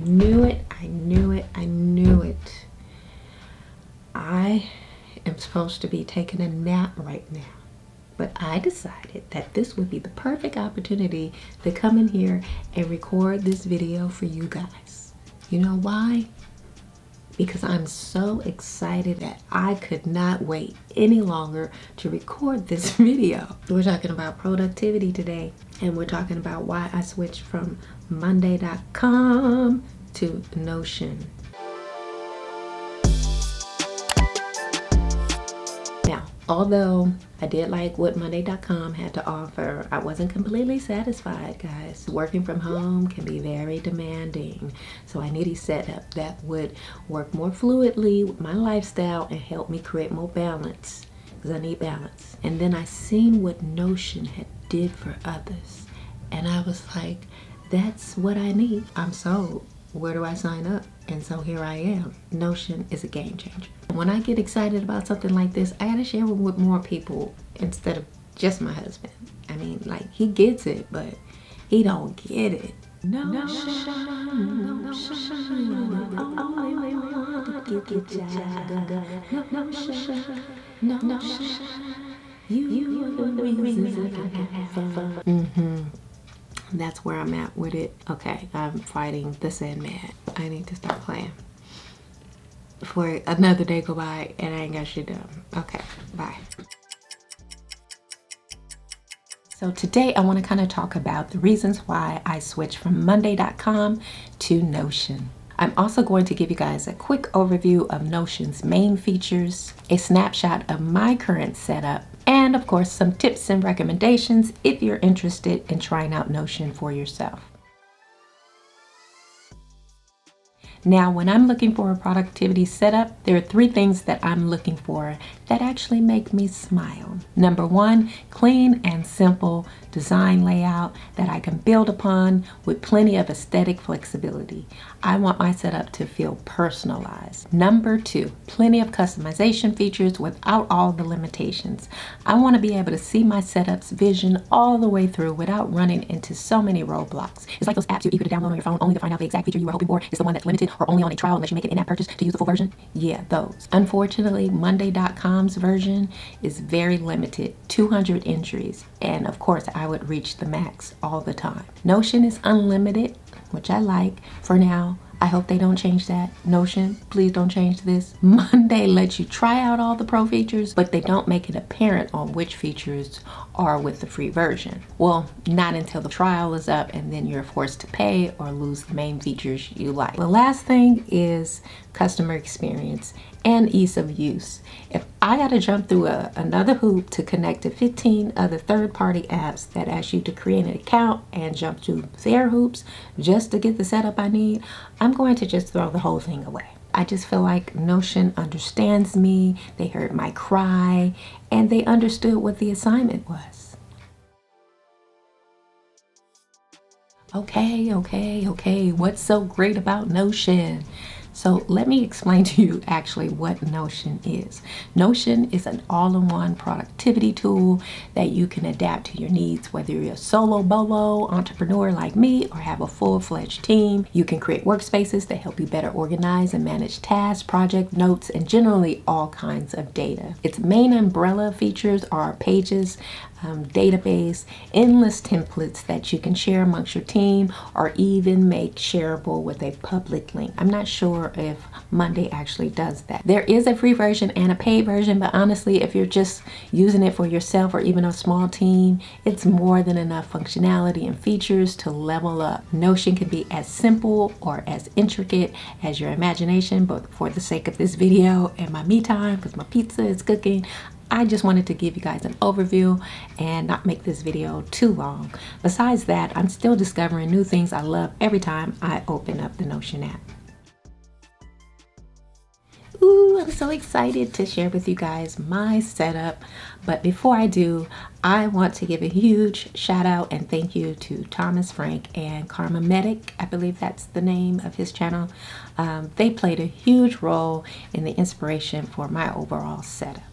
knew it. I knew it. I knew it. I am supposed to be taking a nap right now. But I decided that this would be the perfect opportunity to come in here and record this video for you guys. You know why? Because I'm so excited that I could not wait any longer to record this video. We're talking about productivity today, and we're talking about why I switched from Monday.com to Notion. Now, although I did like what Monday.com had to offer, I wasn't completely satisfied, guys. Working from home can be very demanding. So I need a setup that would work more fluidly with my lifestyle and help me create more balance, because I need balance. And then I seen what Notion had did for others, and I was like, that's what I need. I'm sold. Where do I sign up? And so here I am. Notion is a game changer. When I get excited about something like this, I gotta share it with more people instead of just my husband. I mean, like, he gets it, but he don't get it. That's where I'm at with it. Okay, I'm fighting the Sandman. I need to stop playing before another day go by and I ain't got shit done. Okay, bye. So today I want to kind of talk about the reasons why I switched from Monday.com to Notion. I'm also going to give you guys a quick overview of Notion's main features, a snapshot of my current setup, and of course some tips and recommendations if you're interested in trying out Notion for yourself. Now, when I'm looking for a productivity setup, there are three things that I'm looking for that actually make me smile. Number one, clean and simple design layout that I can build upon with plenty of aesthetic flexibility. I want my setup to feel personalized. Number two, plenty of customization features without all the limitations. I want to be able to see my setup's vision all the way through without running into so many roadblocks. It's like those apps you're eager to download on your phone only to find out the exact feature you were hoping for is the one that's limited or only on a trial unless you make an in-app purchase to use the full version. Yeah, those. Unfortunately, Monday.com's version is very limited, 200 entries, and of course I would reach the max all the time. Notion is unlimited, which I like for now. I hope they don't change that. Notion, please don't change this. Monday lets you try out all the pro features, but they don't make it apparent on which features are with the free version. Well, not until the trial is up and then you're forced to pay or lose the main features you like. The last thing is customer experience and ease of use. If I gotta jump through another hoop to connect to 15 other third-party apps that ask you to create an account and jump through their hoops just to get the setup I need, I'm going to just throw the whole thing away. I just feel like Notion understands me, they heard my cry, and they understood what the assignment was. Okay, what's so great about Notion? So let me explain to you actually what Notion is. Notion is an all-in-one productivity tool that you can adapt to your needs, whether you're a solo bolo entrepreneur like me or have a full-fledged team. You can create workspaces that help you better organize and manage tasks, project notes, and generally all kinds of data. Its main umbrella features are pages, database, endless templates that you can share amongst your team or even make shareable with a public link. I'm not sure if Monday actually does that. There is a free version and a paid version, but honestly, if you're just using it for yourself or even a small team, it's more than enough functionality and features to level up. Notion can be as simple or as intricate as your imagination, but for the sake of this video and my me time, because my pizza is cooking, I just wanted to give you guys an overview and not make this video too long. Besides that, I'm still discovering new things I love every time I open up the Notion app. Ooh, I'm so excited to share with you guys my setup. But before I do, I want to give a huge shout out and thank you to Thomas Frank and Karma Medic. I believe that's the name of his channel. They played a huge role in the inspiration for my overall setup.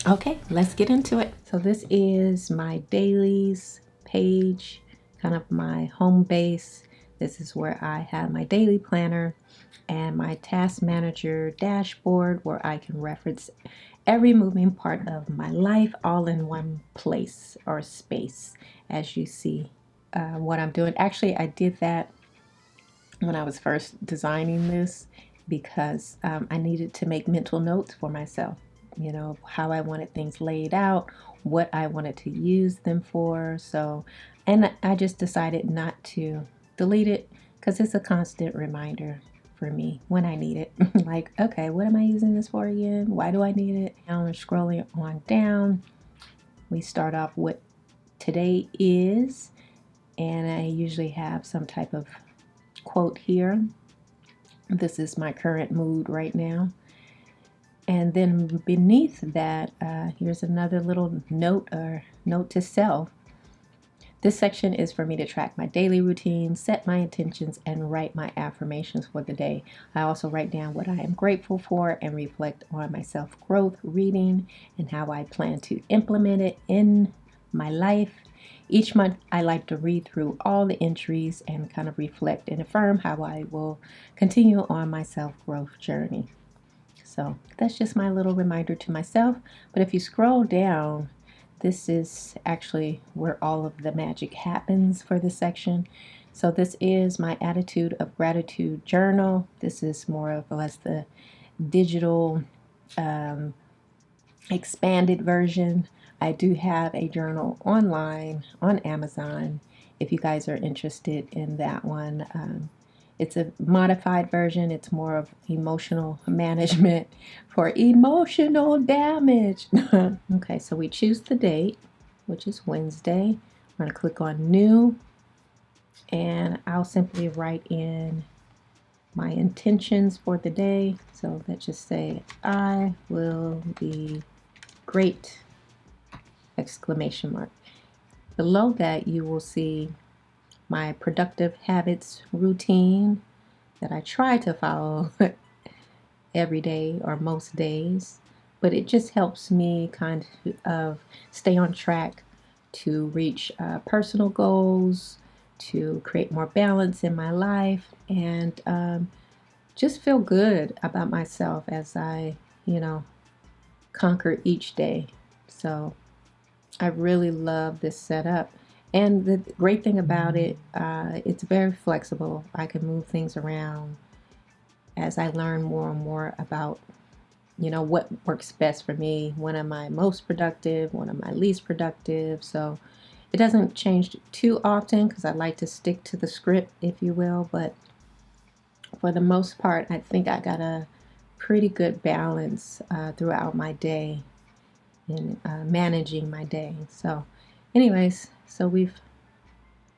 Okay, let's get into it. So this is my dailies page, kind of my home base. This is where I have my daily planner and my task manager dashboard where I can reference every moving part of my life all in one place or space, as you see what I'm doing. Actually, I did that when I was first designing this because I needed to make mental notes for myself, you know, how I wanted things laid out, what I wanted to use them for. So, and I just decided not to delete it because it's a constant reminder for me when I need it. Like, okay, what am I using this for again? Why do I need it? Now we're scrolling on down. We start off with today is, and I usually have some type of quote here. This is my current mood right now. And then beneath that, here's another little note or note to self. This section is for me to track my daily routine, set my intentions, and write my affirmations for the day. I also write down what I am grateful for and reflect on my self growth, reading, and how I plan to implement it in my life. Each month, I like to read through all the entries and kind of reflect and affirm how I will continue on my self growth journey. So that's just my little reminder to myself. But if you scroll down, this is actually where all of the magic happens for this section. So this is my attitude of gratitude journal. This is more or less the digital expanded version. I do have a journal online on Amazon if you guys are interested in that one. It's a modified version. It's more of emotional management for emotional damage. Okay, so we choose the date, which is Wednesday. I'm going to click on new, and I'll simply write in my intentions for the day. So let's just say, I will be great! Exclamation mark. Below that, you will see my productive habits routine that I try to follow every day or most days, but it just helps me kind of stay on track to reach personal goals, to create more balance in my life, and just feel good about myself as I, you know, conquer each day. So I really love this setup. And the great thing about it, it's very flexible. I can move things around as I learn more and more about, you know, what works best for me. When am I most productive? When am I least productive? So it doesn't change too often because I like to stick to the script, if you will. But for the most part, I think I got a pretty good balance throughout my day in managing my day. So anyways, so we've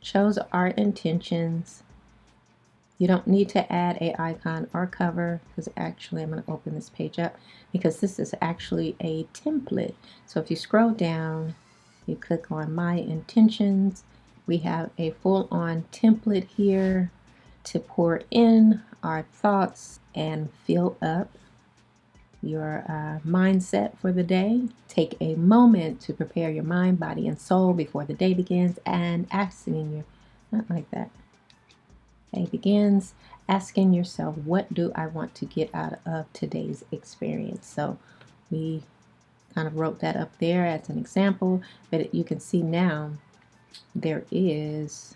chose our intentions. You don't need to add a icon or cover because actually I'm going to open this page up because this is actually a template. So if you scroll down, you click on my intentions, we have a full-on template here to pour in our thoughts and fill up your mindset for the day. Take a moment to prepare your mind, body, and soul before the day begins, and asking your, not like that. Day begins asking yourself, what do I want to get out of today's experience? So we kind of wrote that up there as an example, but you can see now there is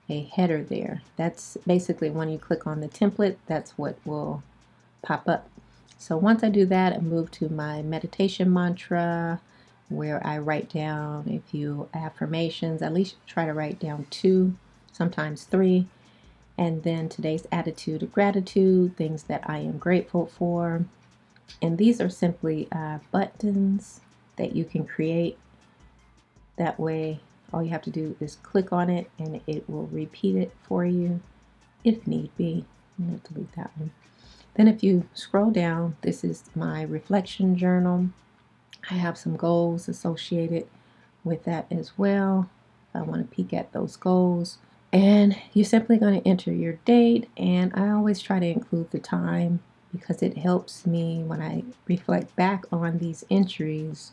a header there. That's basically when you click on the template, that's what will pop up. So once I do that, I move to my meditation mantra where I write down a few affirmations. At least try to write down 2, sometimes 3. And then today's attitude of gratitude, things that I am grateful for. And these are simply buttons that you can create. That way, all you have to do is click on it and it will repeat it for you if need be. I'm going to delete that one. Then if you scroll down, this is my reflection journal. I have some goals associated with that as well. I want to peek at those goals. And you're simply going to enter your date. And I always try to include the time because it helps me when I reflect back on these entries,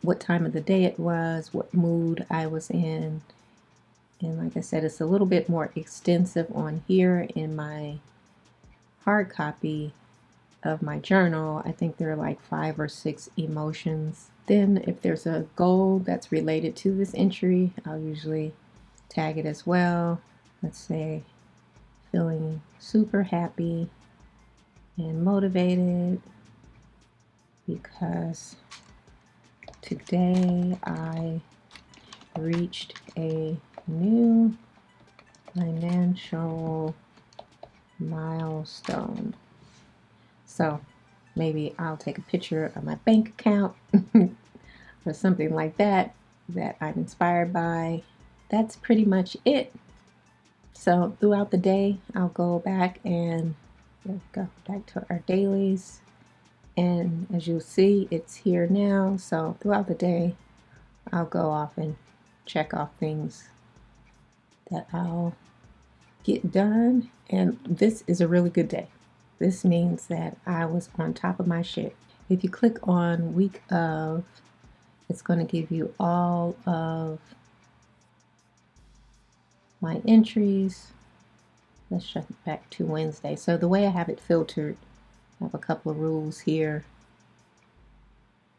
what time of the day it was, what mood I was in, And like I said, it's a little bit more extensive on here in my hard copy of my journal. I think there are like 5 or 6 emotions. Then if there's a goal that's related to this entry, I'll usually tag it as well. Let's say feeling super happy and motivated because today I reached a new financial milestone. So maybe I'll take a picture of my bank account or something like that I'm inspired by. That's pretty much it. So throughout the day, I'll go back and go back to our dailies. And as you'll see, it's here now. So throughout the day, I'll go off and check off things that I'll get done. And this is a really good day. This means that I was on top of my shit. If you click on week of, it's going to give you all of my entries. Let's shift it back to Wednesday. So the way I have it filtered, I have a couple of rules here.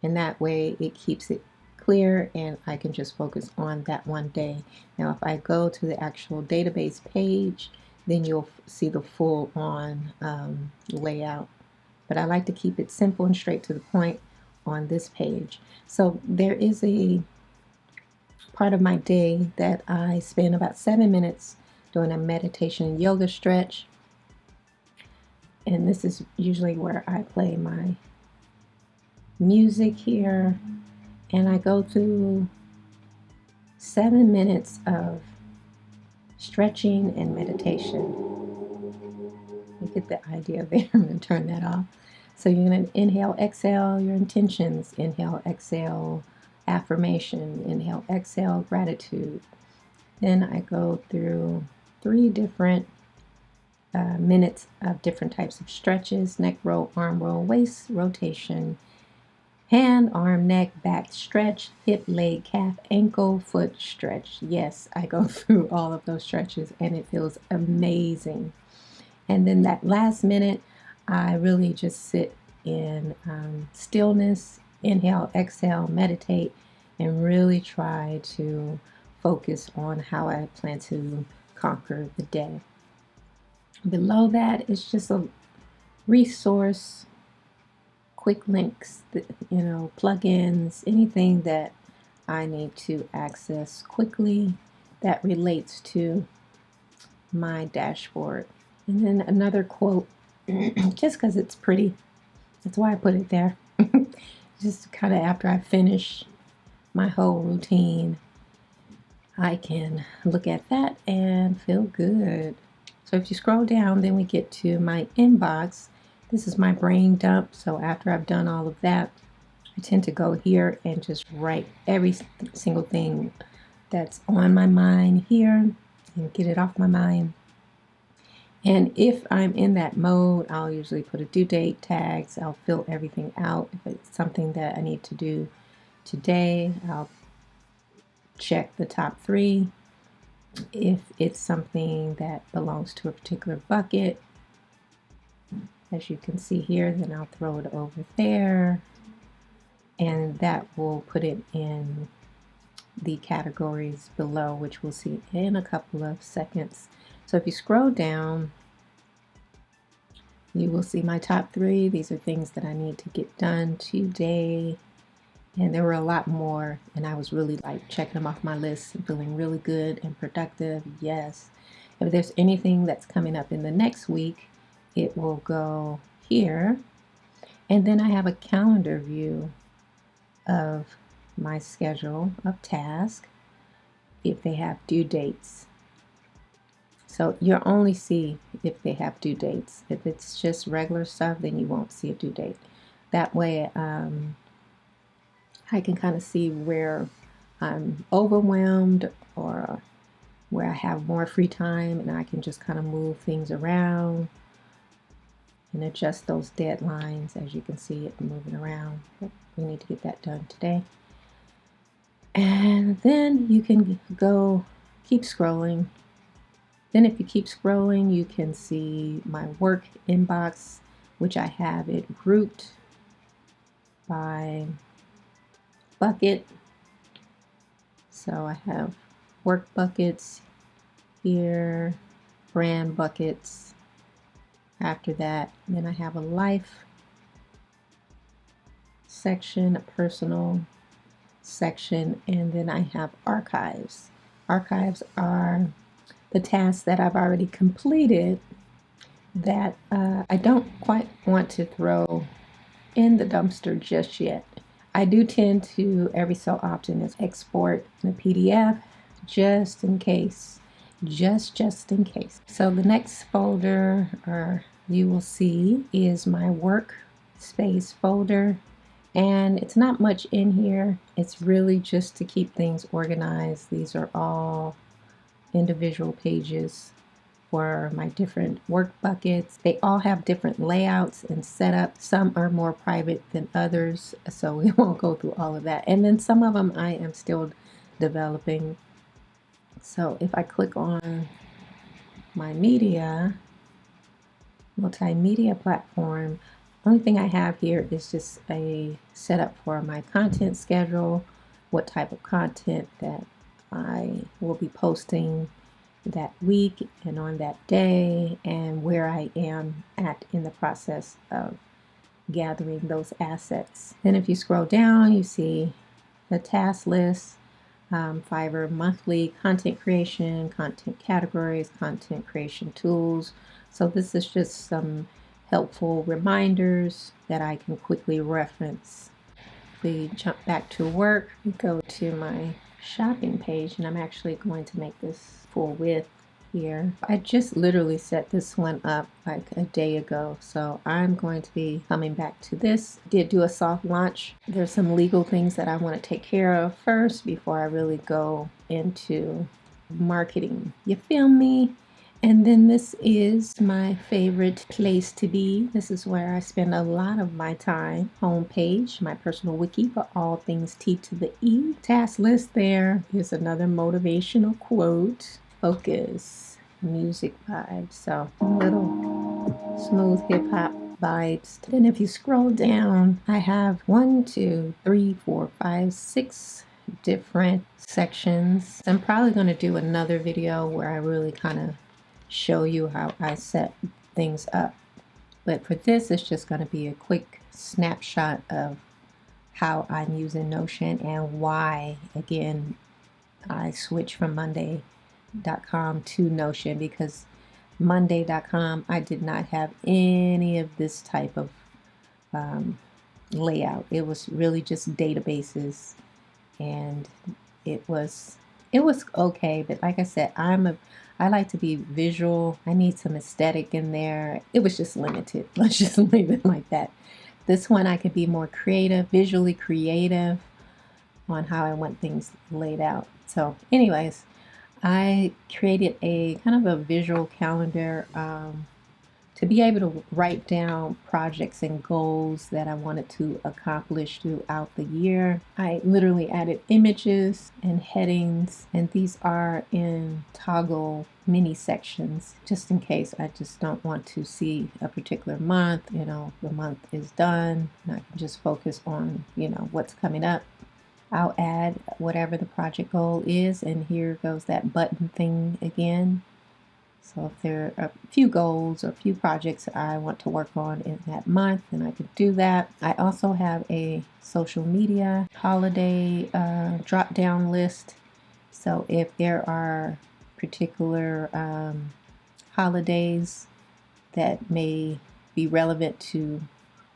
And that way it keeps it clear and I can just focus on that one day. Now if I go to the actual database page, then you'll see the full on layout. But I like to keep it simple and straight to the point on this page. So there is a part of my day that I spend about 7 minutes doing a meditation yoga stretch. And this is usually where I play my music here. And I go through 7 minutes of stretching and meditation. You get the idea there. I'm going to turn that off. So you're going to inhale, exhale your intentions. Inhale, exhale affirmation. Inhale, exhale gratitude. Then I go through 3 different minutes of different types of stretches: neck roll, arm roll, waist rotation, hand, arm, neck, back stretch, hip, leg, calf, ankle, foot stretch. Yes, I go through all of those stretches and it feels amazing. And then that last minute, I really just sit in stillness, inhale, exhale, meditate, and really try to focus on how I plan to conquer the day. Below that is just a resource, quick links, plugins, anything that I need to access quickly that relates to my dashboard. And then another quote, just because it's pretty, that's why I put it there. Just kind of after I finish my whole routine, I can look at that and feel good. So if you scroll down, then we get to my inbox. This is my brain dump. So after I've done all of that, I tend to go here and just write every single thing that's on my mind here and get it off my mind. And if I'm in that mode, I'll usually put a due date tags. I'll fill everything out. If it's something that I need to do today, I'll check the top 3. If it's something that belongs to a particular bucket, as you can see here, then I'll throw it over there, and that will put it in the categories below, which we'll see in a couple of seconds. So if you scroll down, you will see my top 3. These are things that I need to get done today. And there were a lot more, and I was really like checking them off my list and feeling really good and productive. Yes. If there's anything that's coming up in the next week, it will go here. And then I have a calendar view of my schedule of tasks if they have due dates. So you'll only see if they have due dates. If it's just regular stuff, then you won't see a due date. That way, I can kind of see where I'm overwhelmed or where I have more free time, and I can just kind of move things around and adjust those deadlines. As you can see, it moving around. But we need to get that done today. And then you can go keep scrolling. Then if you keep scrolling, you can see my work inbox, which I have it grouped by bucket. So I have work buckets here, brand buckets. After that, then I have a life section, a personal section, and then I have archives. Archives are the tasks that I've already completed that I don't quite want to throw in the dumpster just yet. I do tend to every so often is export the PDF just in case, just in case. So the next folder you will see is my work space folder, and it's not much in here. It's really just to keep things organized. These are all individual pages for my different work buckets. They all have different layouts and setup. Some are more private than others, so we won't go through all of that. And then some of them I am still developing. So if I click on my multimedia platform, only thing I have here is just a setup for my content schedule, what type of content that I will be posting that week and on that day, and where I am at in the process of gathering those assets. Then if you scroll down, you see the task list, Fiverr monthly content creation, content categories, content creation tools. So this is just some helpful reminders that I can quickly reference. If we jump back to work, we go to my shopping page, and I'm actually going to make this full width here. I just literally set this one up like a day ago, so I'm going to be coming back to this. I did do a soft launch. There's some legal things that I want to take care of first before I really go into marketing. You feel me? And then this is my favorite place to be. This is where I spend a lot of my time. Homepage, my personal wiki for all things T to the E. Task list there. Here's another motivational quote. Focus, music vibes. So little smooth hip hop vibes. Then if you scroll down, I have 1, 2, 3, 4, 5, 6 different sections. I'm probably going to do another video where I really kind of show you how I set things up, but for this it's just going to be a quick snapshot of how I'm using Notion and why again I switched from Monday.com to Notion, because Monday.com I did not have any of this type of layout. It was really just databases, and it was okay, but like I said, I like to be visual. I need some aesthetic in there. It was just limited. Let's just leave it like that. This one I could be more creative, visually creative on how I want things laid out. So anyways, I created a kind of a visual calendar to be able to write down projects and goals that I wanted to accomplish throughout the year. I literally added images and headings, and these are in toggle mini sections just in case I just don't want to see a particular month. You know, the month is done and I can just focus on, you know, what's coming up. I'll add whatever the project goal is, and here goes that button thing again. So if there are a few goals or a few projects I want to work on in that month, then I could do that. I also have a social media holiday drop down list. So if there are particular holidays that may be relevant to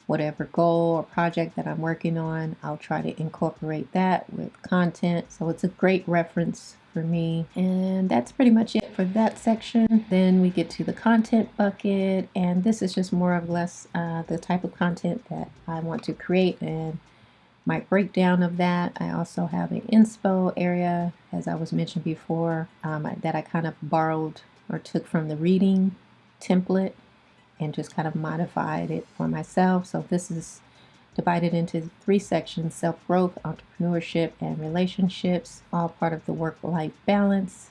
whatever goal or project that I'm working on, I'll try to incorporate that with content. So it's a great reference for me. And that's pretty much it for that section. Then we get to the content bucket, and this is just more or less the type of content that I want to create and my breakdown of that. I also have an inspo area, as I was mentioned before, that I kind of borrowed or took from the reading template and just kind of modified it for myself. So this is divided into 3 sections: self-growth, entrepreneurship, and relationships, all part of the work-life balance.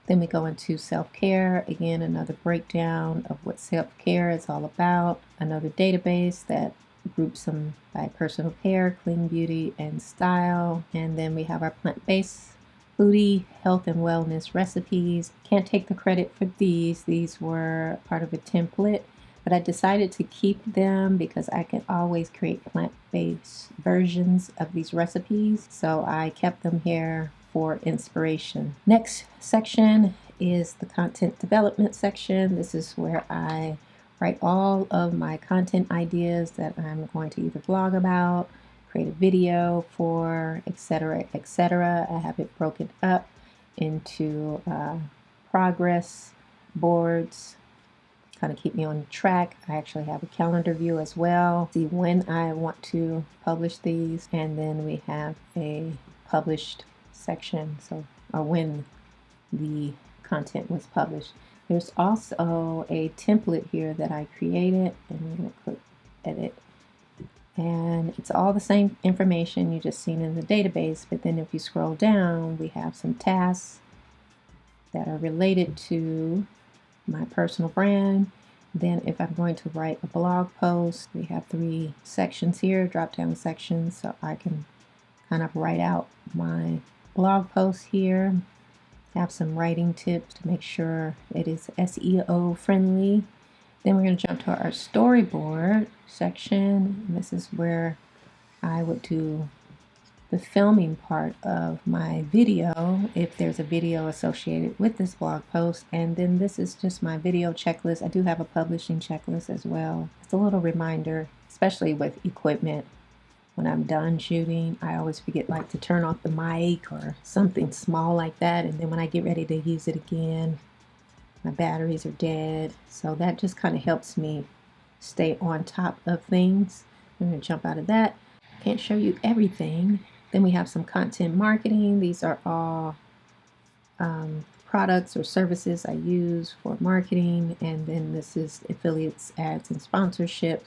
Then we go into self-care. Again, another breakdown of what self-care is all about. Another database that groups them by personal care, clean beauty, and style. And then we have our plant-based foodie, health and wellness recipes. Can't take the credit for these. These were part of a template, but I decided to keep them because I can always create plant-based versions of these recipes. So I kept them here for inspiration. Next section is the content development section. This is where I write all of my content ideas that I'm going to either blog about, create a video for, etc., etc. I have it broken up into progress boards, kind of keep me on track. I actually have a calendar view as well, see when I want to publish these, and then we have a published section, so or when the content was published. There's also a template here that I created, and I'm going to click edit, and it's all the same information you just seen in the database, but then if you scroll down, we have some tasks that are related to my personal brand. Then if I'm going to write a blog post, we have 3 sections here, drop down sections, so I can kind of write out my blog post here. Have some writing tips to make sure it is SEO friendly. Then we're going to jump to our storyboard section. This is where I would do the filming part of my video, if there's a video associated with this blog post. And then this is just my video checklist. I do have a publishing checklist as well. It's a little reminder, especially with equipment. When I'm done shooting, I always forget like to turn off the mic or something small like that. And then when I get ready to use it again, my batteries are dead. So that just kind of helps me stay on top of things. I'm going to jump out of that. Can't show you everything. Then we have some content marketing. These are all products or services I use for marketing. And then this is affiliates, ads, and sponsorships.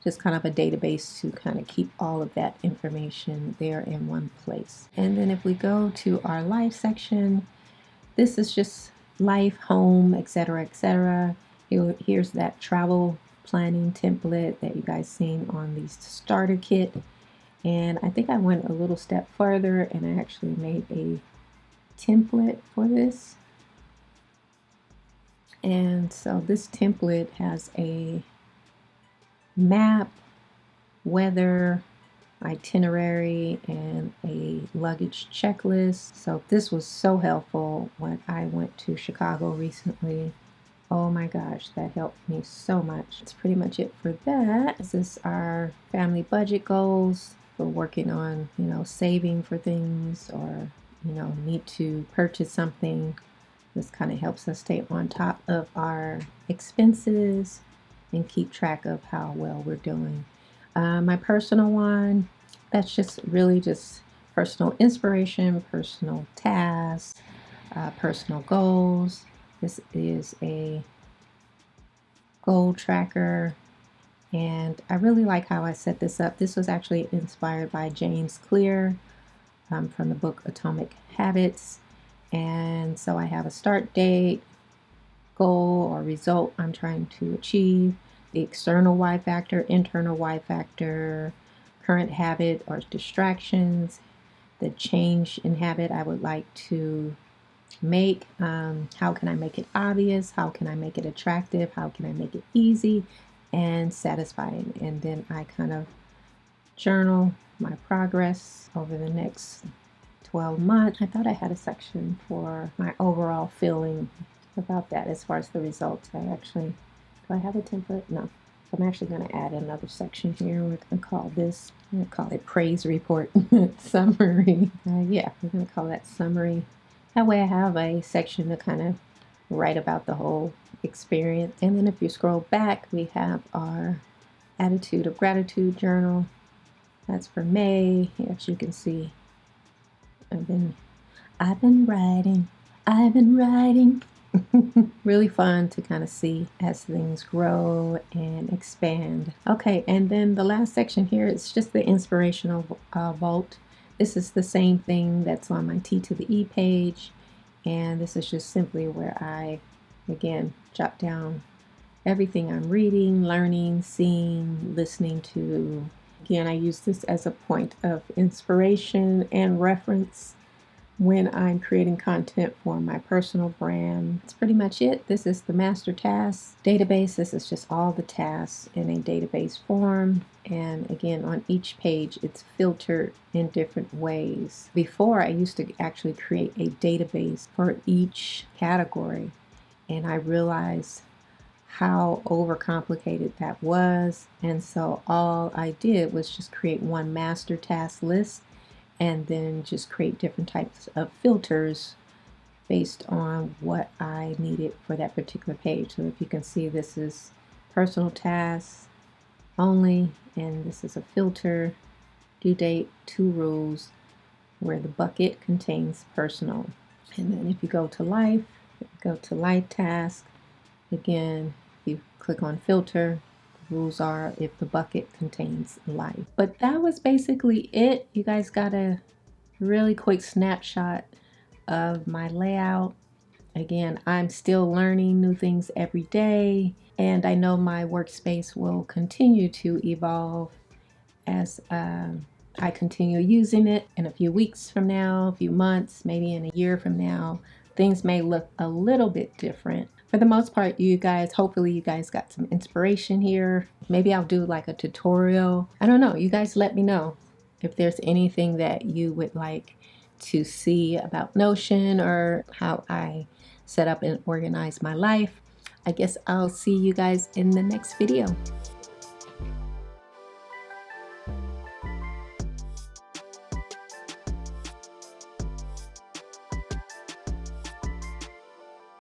Just kind of a database to kind of keep all of that information there in one place. And then if we go to our life section, this is just life, home, etc., etc. Here's that travel planning template that you guys seen on the starter kit. And I think I went a little step further and I actually made a template for this. And so this template has a map, weather, itinerary, and a luggage checklist. So this was so helpful when I went to Chicago recently. Oh my gosh, that helped me so much. That's pretty much it for that. This is our family budget goals. We're working on, saving for things or, need to purchase something. This kind of helps us stay on top of our expenses and keep track of how well we're doing. My personal one, that's just really just personal inspiration, personal tasks, personal goals. This is a goal tracker, and I really like how I set this up. This was actually inspired by James Clear from the book Atomic Habits. And so I have a start date, goal or result I'm trying to achieve, the external Y factor, internal Y factor, current habit or distractions, the change in habit I would like to make, how can I make it obvious, how can I make it attractive, how can I make it easy and satisfying. And then I kind of journal my progress over the next 12 months. I thought I had a section for my overall feeling about that as far as the results. Do I have a template? No. So I'm actually going to add another section here. We're going to call it praise report summary. Yeah, we're going to call that summary. That way I have a section to kind of write about the whole experience. And then if you scroll back, we have our attitude of gratitude journal. That's for May. As you can see, I've been writing. Really fun to kind of see as things grow and expand. Okay, and then the last section here is just the inspirational vault. This is the same thing that's on my T to the E page, And this is just simply where I, again, jot down everything I'm reading, learning, seeing, listening to. Again, I use this as a point of inspiration and reference when I'm creating content for my personal brand. That's pretty much it. This is the master task database. This is just all the tasks in a database form. And again, on each page, it's filtered in different ways. Before, I used to actually create a database for each category, and I realized how overcomplicated that was. And so all I did was just create one master task list and then just create different types of filters based on what I needed for that particular page. So if you can see, this is personal tasks only, and this is a filter, due date, 2 rules, where the bucket contains personal. And then if you go to life task, again, you click on filter. The rules are if the bucket contains life. But that was basically it. You guys got a really quick snapshot of my layout. Again, I'm still learning new things every day, and I know my workspace will continue to evolve as I continue using it. In a few weeks from now, a few months, maybe in a year from now, things may look a little bit different. For the most part, you guys, hopefully you guys got some inspiration here. Maybe I'll do like a tutorial. I don't know. You guys let me know if there's anything that you would like to see about Notion or how I set up and organize my life. I guess I'll see you guys in the next video.